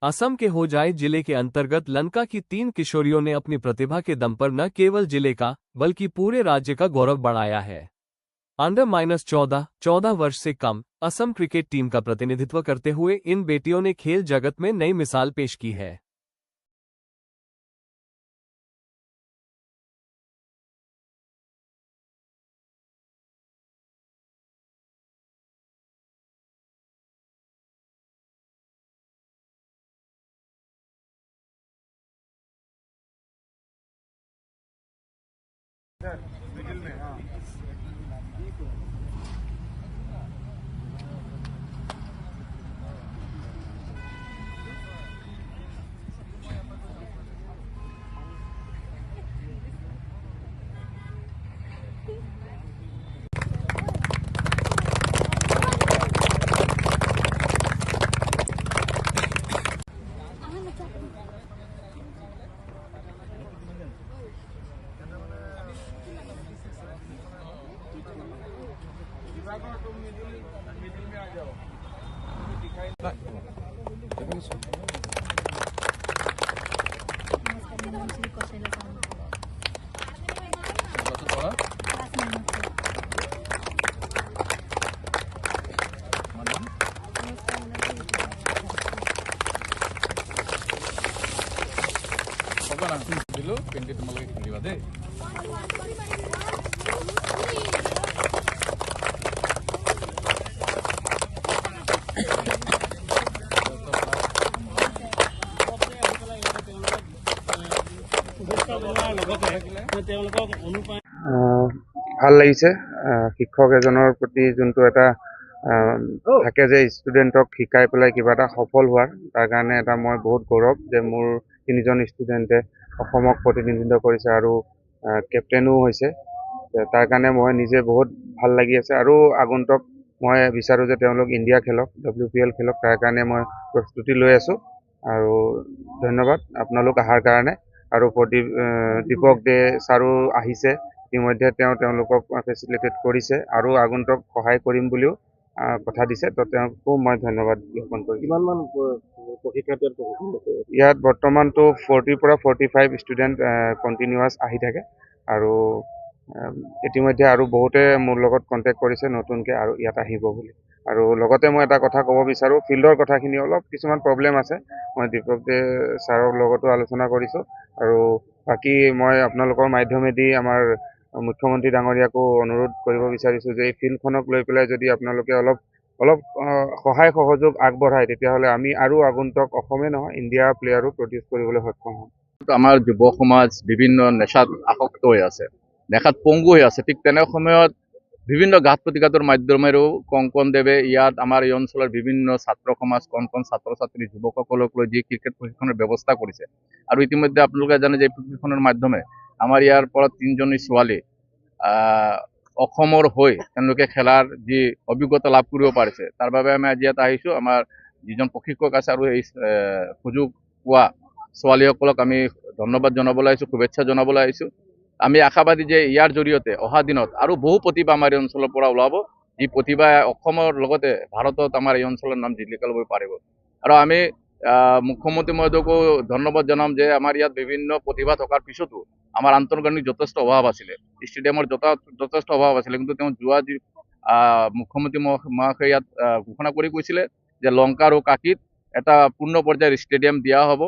असम के होजाई जिले के अंतर्गत लंका की 3 किशोरियों ने अपनी प्रतिभा के दम पर न केवल जिले का बल्कि पूरे राज्य का गौरव बढ़ाया है। अंडर-14 वर्ष से कम असम क्रिकेट टीम का प्रतिनिधित्व करते हुए इन बेटियों ने खेल जगत में नई मिसाल पेश की है। मिडिल में हाँ तुम मिडिल में आ जाओ दिखाई দিলো পেন্টি তোমালোকে খেলিবা দেই ভাল লাগিছে শিক্ষক এজনৰ প্ৰতি যোনটো এটা থাকে যে ষ্টুডেণ্টক শিকাই পেলাই কিবা এটা সফল হোৱাৰ তাৰ কাৰণে এটা মই বহুত গৌৰৱ যে মোৰ 3জন ষ্টুডেণ্টে অসমক প্ৰতিনিধিত্ব কৰিছে আৰু কেপ্টেইনো হৈছে তাৰ কাৰণে মই নিজে বহুত ভাল লাগি আছে আৰু আগন্তুক মই বিচাৰোঁ যে তেওঁলোক ইণ্ডিয়া খেলক WPL খেলক তাৰ কাৰণে মই প্ৰস্তুতি লৈ আছোঁ আৰু ধন্যবাদ আপোনালোক অহাৰ কাৰণে আৰু দীপক দে ছাৰো আহিছে ইতিমধ্যে তেওঁলোকক ফেচিলিটেট কৰিছে আৰু আগন্তুক সহায় কৰিম বুলিও কথা দিছে তো তেওঁকো মই ধন্যবাদ জ্ঞাপন কৰিছোঁ। কিমানমান ইয়াত বৰ্তমানতো 40 পৰা 45 ষ্টুডেণ্ট কণ্টিনিউৱাছ আহি থাকে আৰু ইতিমধ্যে আৰু বহুতে মোৰ লগত কণ্টেক্ট কৰিছে নতুনকৈ আৰু ইয়াত আহিব বুলি আৰু লগতে মই এটা কথা ক'ব বিচাৰোঁ ফিল্ডৰ কথাখিনি অলপ কিছুমান প্ৰব্লেম আছে মই দীপক দে ছাৰৰ লগতো আলোচনা কৰিছোঁ আৰু বাকী মই আপোনালোকৰ মাধ্যমেদি আমাৰ মুখ্যমন্ত্ৰী ডাঙৰীয়াকো অনুৰোধ কৰিব বিচাৰিছোঁ যে এই ফিল্ডখনক লৈ পেলাই যদি আপোনালোকে অলপ সহায় সহযোগ আগবঢ়ায় তেতিয়াহ'লে আমি আৰু আগন্তুক অসমে নহয় ইণ্ডিয়া প্লেয়াৰো প্ৰডিউচ কৰিবলৈ সক্ষম হ'ম। আমাৰ যুৱ সমাজ বিভিন্ন নেশাত আসক্ত হৈ আছে নেশাত পংগু হৈ আছে ঠিক তেনে সময়ত বিভিন্ন ঘাত প্ৰতিঘাতৰ মাধ্যমেৰেও কংকন দেৱে ইয়াত আমাৰ এই অঞ্চলৰ বিভিন্ন ছাত্ৰ সমাজ কণ ছাত্ৰ ছাত্ৰী যুৱকসকলক লৈ যি ক্ৰিকেট প্ৰশিক্ষণৰ ব্যৱস্থা কৰিছে আৰু ইতিমধ্যে আপোনালোকে জানে যে এই প্ৰশিক্ষণৰ মাধ্যমে আমাৰ ইয়াৰ পৰা 3জনী ছোৱালী অসমৰ হৈ তেওঁলোকে খেলাৰ যি অভিজ্ঞতা লাভ কৰিব পাৰিছে তাৰ বাবে আমি আজি ইয়াত আহিছোঁ আমাৰ যিজন প্ৰশিক্ষক আছে আৰু এই সুযোগ পোৱা ছোৱালীসকলক আমি ধন্যবাদ জনাবলৈ আহিছোঁ শুভেচ্ছা জনাবলৈ আহিছোঁ আমি আশাবাদী যে ইয়াৰ জৰিয়তে অহা দিনত আৰু বহু প্ৰতিভা আমাৰ এই অঞ্চলৰ পৰা ওলাব যি প্ৰতিভা অসমৰ লগতে ভাৰতত আমাৰ এই অঞ্চলৰ নাম জিলিকাই ল'ব পাৰিব আৰু আমি মুখ্যমন্ত্ৰী মহোদয়কো ধন্যবাদ জনাম যে আমাৰ ইয়াত বিভিন্ন প্ৰতিভা থকাৰ পিছতো আমাৰ আন্তঃগাঁথনিৰ যথেষ্ট অভাৱ আছিলে ষ্টেডিয়ামৰ যথেষ্ট অভাৱ আছিলে কিন্তু তেওঁ যোৱা যি মুখ্যমন্ত্ৰী মহাশয়ে ইয়াত ঘোষণা কৰি কৈছিলে যে লংকা আৰু কাকিত এটা পূৰ্ণ পৰ্যায়ৰ ষ্টেডিয়াম দিয়া হ'ব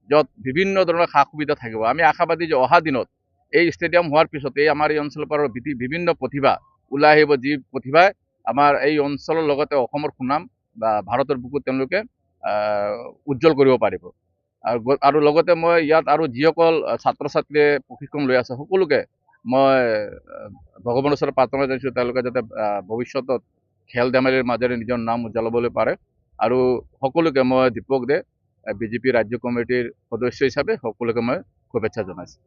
য'ত বিভিন্ন ধৰণৰ সা সুবিধা থাকিব আমি আশাবাদী যে অহা দিনত এই ষ্টেডিয়াম হোৱাৰ পিছতে আমাৰ এই অঞ্চলৰ পৰা বিভিন্ন প্ৰতিভা ওলাই আহিব যি প্ৰতিভাই আমাৰ এই অঞ্চলৰ লগতে অসমৰ সুনাম বা ভাৰতৰ বুকুত তেওঁলোকে উজ্জ্বল কৰিব পাৰিব আৰু লগতে মই ইয়াত আৰু যিসকল ছাত্ৰ ছাত্ৰীয়ে প্ৰশিক্ষণ লৈ আছে সকলোকে মই ভগৱানৰ ওচৰত প্ৰাৰ্থনা জনাইছোঁ তেওঁলোকে যাতে ভৱিষ্যতত খেল ধেমালিৰ মাজেৰে নিজৰ নাম উজ্জ্বলাবলৈ পাৰে আৰু সকলোকে মই দীপক দে বিজেপি ৰাজ্য কমিটিৰ সদস্য হিচাপে সকলোকে মই শুভেচ্ছা জনাইছোঁ।